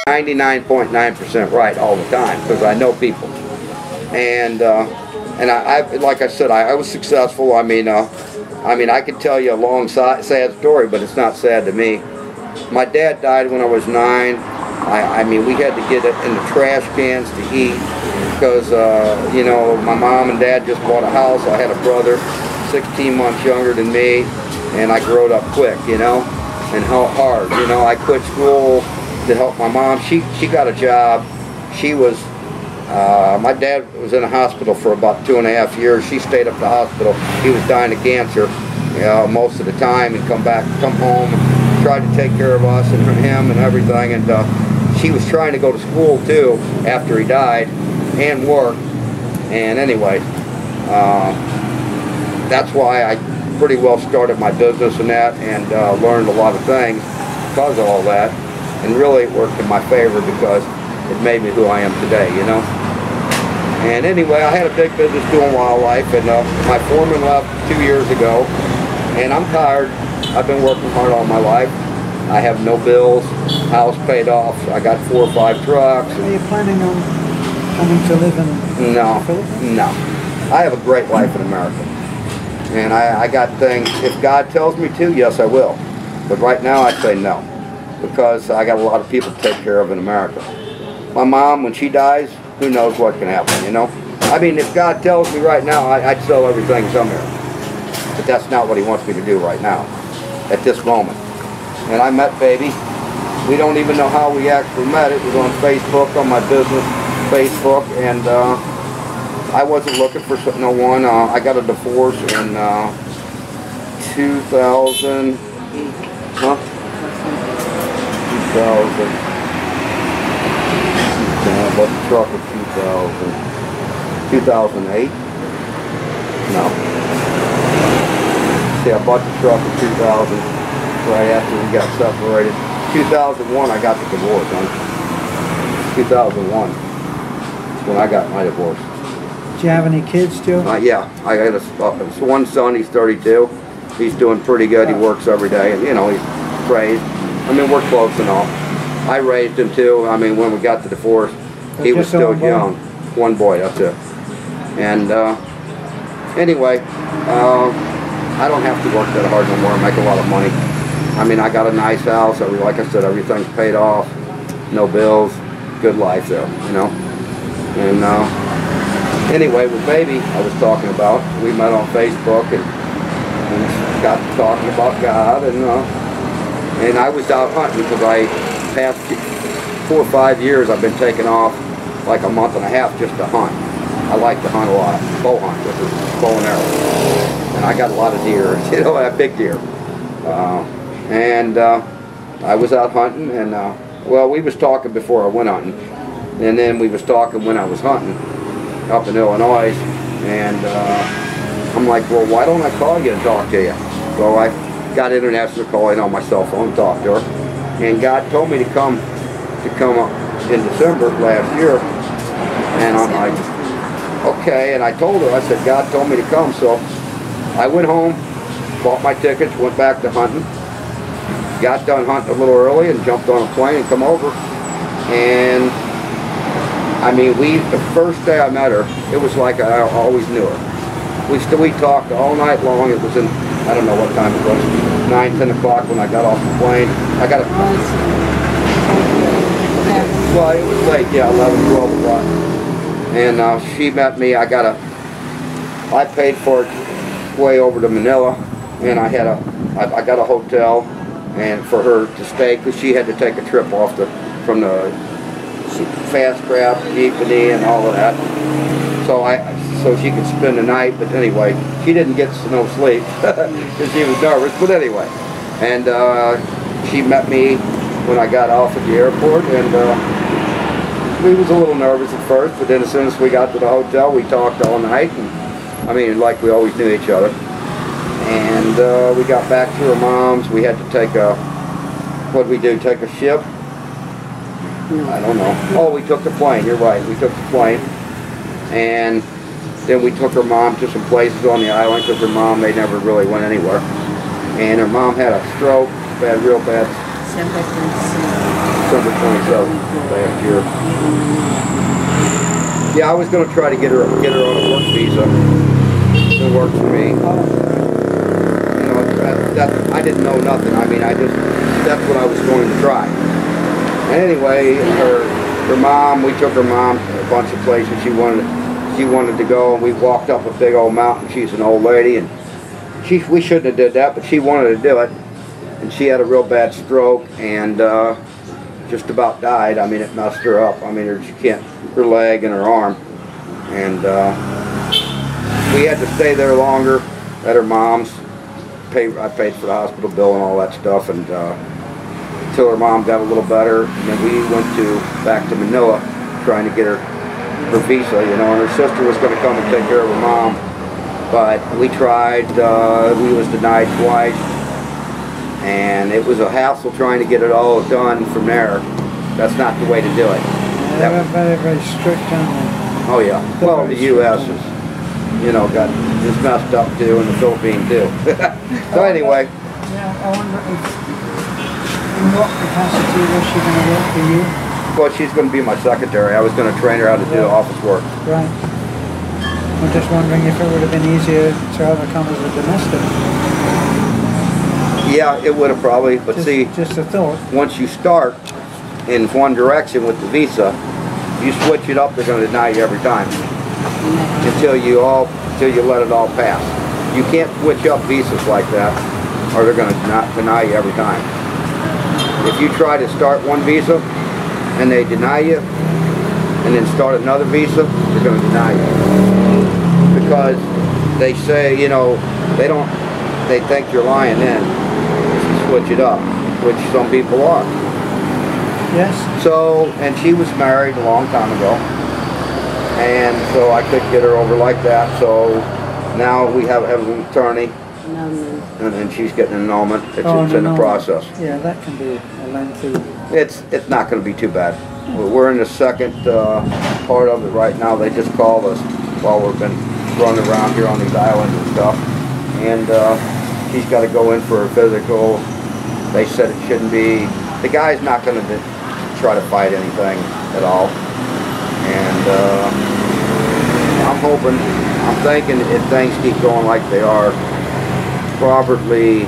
99.9% right all the time because I know people, and I like I said, I was successful. I mean, I could tell you a long sad story, but it's not sad to me. My dad died when I was 9. I mean, we had to get it in the trash cans to eat because you know, my mom and dad just bought a house. I had a brother 16 months younger than me, and I grew up quick, you know, and hard. You know, I quit school to help my mom. She got a job. She was, my dad was in a hospital for about 2.5 years. She stayed up at the hospital. He was dying of cancer, you know, most of the time, and come home, and tried to take care of us and him and everything. And she was trying to go to school too after he died and work. And anyway, that's why I pretty well started my business and that, and learned a lot of things because of all that. And really it worked in my favor because it made me who I am today, you know. And anyway, I had a big business doing wildlife, and my foreman left 2 years ago, and I'm tired. I've been working hard all my life. I have no bills, house paid off. I got 4 or 5 trucks. Are you planning on coming to live in No, Philippines? no. I have a great life in America. And I got things, if God tells me to, yes I will. But right now I say no, because I got a lot of people to take care of in America. My mom, when she dies, who knows what can happen, you know? I mean, if God tells me right now, I'd sell everything somewhere. But that's not what he wants me to do right now, at this moment. And I met Baby. We don't even know how we actually met. It was on Facebook, on my business Facebook, and I wasn't looking for no one. I got a divorce in 2000, huh? 2000. I bought the truck in 2008. No. See, I bought the truck in 2000, right after we got separated. 2001, I got the divorce, huh? 2001 when I got my divorce. Do you have any kids still? Yeah, I got one son. He's 32. He's doing pretty good. He works every day, and you know, he's raised. I mean, we're close and all. I raised him too. I mean, when we got the divorce, he was still young. One boy, that's it. And anyway, I don't have to work that hard no more. I make a lot of money. I mean, I got a nice house. Like I said, everything's paid off. No bills. Good life there, you know. And anyway, with Baby, I was talking about, we met on Facebook and got talking about God, and I was out hunting because past 4 or 5 years I've been taking off like a month and a half just to hunt. I like to hunt a lot, bow hunt with a bow and arrow, and I got a lot of deer, you know, that big deer. I was out hunting, and well, we was talking before I went hunting, and then we was talking when I was hunting up in Illinois, and I'm like, well, why don't I call you and talk to you? So I got international calling on my cell phone and talked to her, and God told me to come up in December last year, and I'm like, okay, and I told her, I said, God told me to come, so I went home, bought my tickets, went back to hunting, got done hunting a little early and jumped on a plane and come over, and I mean, the first day I met her, it was like I always knew her. We talked all night long. It was in, I don't know what time it was, 9, 10 o'clock when I got off the plane. I got a, well, it was late, yeah, 11, 12 o'clock. And she met me. I paid for it way over to Manila, and I got a hotel and for her to stay because she had to take a trip off from the fast craft, jeepney, and all of that. So she could spend the night. But anyway, she didn't get no sleep because she was nervous. But anyway, and she met me when I got off at the airport, and we was a little nervous at first. But then as soon as we got to the hotel, we talked all night. And I mean, like we always knew each other. And we got back to her mom's. We had to take what'd we do? Take a ship? I don't know. Oh, we took the plane. You're right. We took the plane, and then we took her mom to some places on the island because her mom, they never really went anywhere. And her mom had a stroke, real bad. December 27th last year. Yeah, I was going to try to get her on a work visa. It worked for me. You know, I didn't know nothing. I mean, that's what I was going to try. And anyway, her mom, we took her mom to a bunch of places she wanted to go, and we walked up a big old mountain. She's an old lady, and we shouldn't have did that, but she wanted to do it. And she had a real bad stroke and just about died. I mean, it messed her up. I mean, her leg and her arm. And we had to stay there longer at her mom's. I paid for the hospital bill and all that stuff, and until her mom got a little better. And then we went back to Manila trying to get her visa, you know, and her sister was going to come and take care of her mom. But we tried, we was denied twice. And it was a hassle trying to get it all done from there. That's not the way to do it. Yeah, they were very, very strict on them. Oh yeah. Well, the U.S. is, you know, is messed up too, and the Philippines too. So anyway. Yeah, I wonder in what capacity was she going to work for you? Well, she's going to be my secretary. I was going to train her how to do office work. Right. I'm just wondering if it would have been easier to have her come as a domestic. Yeah, it would have probably, but just a thought. Once you start in one direction with the visa, you switch it up, they're going to deny you every time until you let it all pass. You can't switch up visas like that, or they're going to deny you every time. If you try to start one visa and they deny you, and then start another visa, they're going to deny you because they say, you know, they think you're lying in. Switch it up, which some people are. Yes. So, and she was married a long time ago, and so I couldn't get her over like that. So now we have an attorney, and she's getting an annulment. It's in the process. Yeah, that can be a lengthy. It's not going to be too bad. We're in the second part of it right now. They just called us while we've been running around here on these islands and stuff, and she's got to go in for a physical. They said it shouldn't be. The guy's not going to try to fight anything at all. And I'm thinking if things keep going like they are, probably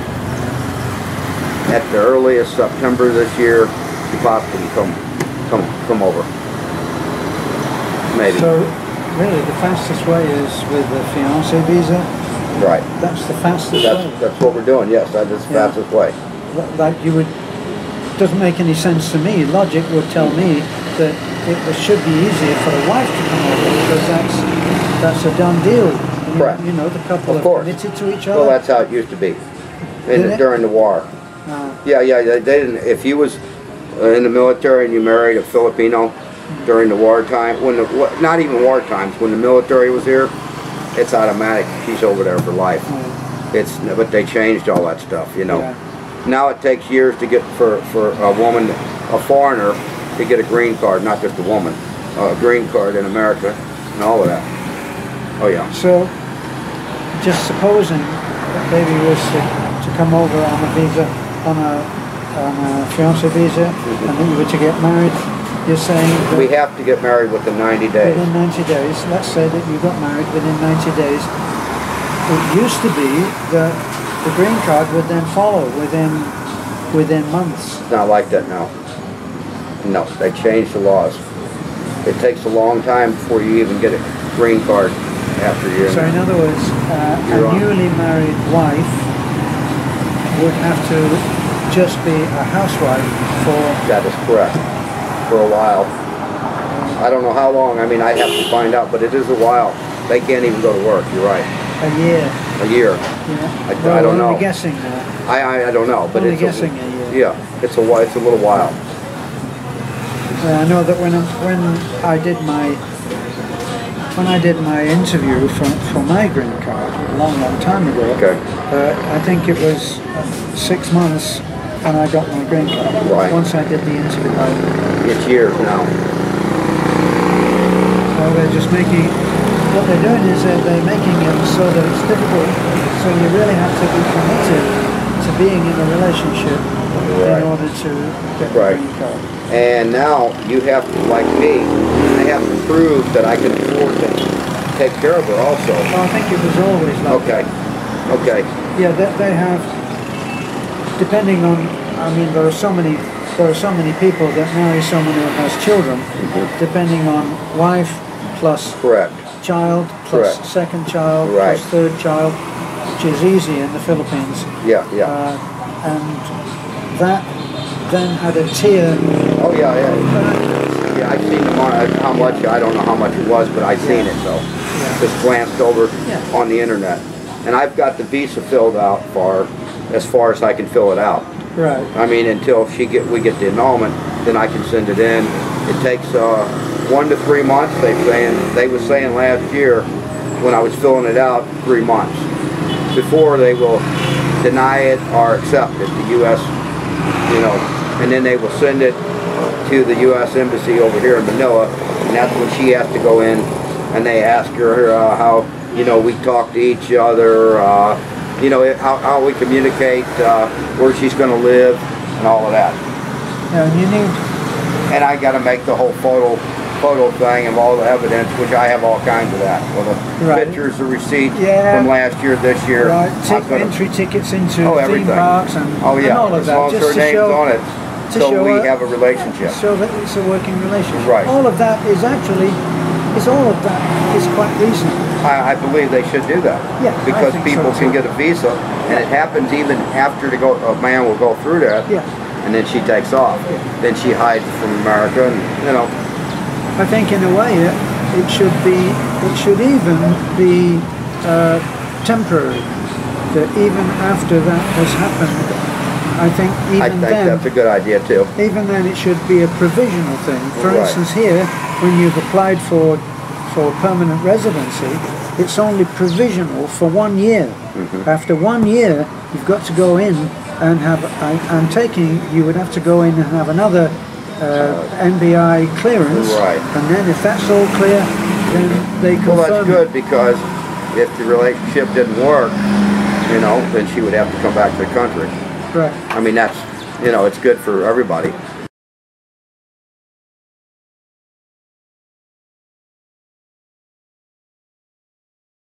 at the earliest September this year, she possibly come over. Maybe. So, really, the fastest way is with the fiancé visa? Right. That's the fastest way? That's what we're doing, yes. That is the fastest way. Like doesn't make any sense to me. Logic would tell me that it should be easier for the wife to come over because that's a done deal. Correct. You know, the couple are committed to each other. Well, that's how it used to be during the war. Yeah, they didn't. If you was in the military and you married a Filipino during the wartime, not even war times, when the military was here, it's automatic. She's over there for life. But they changed all that stuff, you know. Yeah. Now it takes years to get for a woman, a foreigner, to get a green card, not just a woman, a green card in America and all of that. Oh yeah. So, just supposing that baby was to come over on a visa, on a fiancé visa, and that you were to get married, you're saying that we have to get married within 90 days. Within 90 days. Let's say that you got married within 90 days. It used to be that the green card would then follow within months. It's not like that now. No, they changed the laws. It takes a long time before you even get a green card after you're So in other words, a newly married wife would have to just be a housewife for... That is correct. For a while. I don't know how long. I mean, I'd have to find out, but it is a while. They can't even go to work. You're right. A year. A year. Yeah. I don't know. I'm guessing now. I don't know, but it's guessing a year. Yeah, it's a little while. I know that when I did my interview for my green card a long time ago. Okay. I think it was 6 months and I got my green card. Right. Once I did the interview. It's years now. So they're just making. What they're doing is they're making it so that it's difficult. So you really have to be committed to being in a relationship Right. in order to get the Right. green card. And now you have to, like me, I have to prove that I can afford to take care of her also. Well, I think it was always like Okay. that. Okay. Yeah, they have, depending on, I mean, there are so many people that marry someone who has children, depending on wife plus Correct. child plus Correct. second child Right. plus third child, which is easy in the Philippines. Yeah, yeah. And that then had a tier. Oh yeah, yeah. Yeah, I've seen them on, how much, I don't know how much it was, but I've seen it though. Yeah. Just glanced over Yeah. on the internet. And I've got the visa filled out as far as I can fill it out. Right. I mean, until we get the annulment, then I can send it in. It takes 1 to 3 months. They were saying last year when I was filling it out, 3 months before they will deny it or accept it. The U.S. And then they will send it to the U.S. Embassy over here in Manila, and that's when she has to go in, and they ask her how we talk to each other, how we communicate, where she's going to live, and all of that. And you need. And I got to make the whole photo thing of all the evidence, which I have all kinds of that. Well, the Right. pictures, the receipt Yeah. from last year, this year. Right, I'm gonna- entry tickets into everything. theme parks and, Oh yeah, and all of as that, long as just her to name's show, on it, to so show we her- have a relationship. so that it's a working relationship. Right. All of that is actually, all of that is quite recent. I believe they should do that. Yeah, I because think people so, can too. get a visa, and it happens even after a man will go through that, Yeah. and then she takes off. Yeah. Then she hides from America, and I think in a way it should even be temporary. That even after that has happened, I think I even think then, that's a good idea too. even then it should be a provisional thing. For Right. instance, here, when you've applied for permanent residency, it's only provisional for 1 year. After 1 year, you've got to go in and have. I'm taking you would have to go in and have another NBI clearance, Right. and then if that's all clear, then they confirm. Well, that's good, because if the relationship didn't work, then she would have to come back to the country. Right. I mean, that's, it's good for everybody.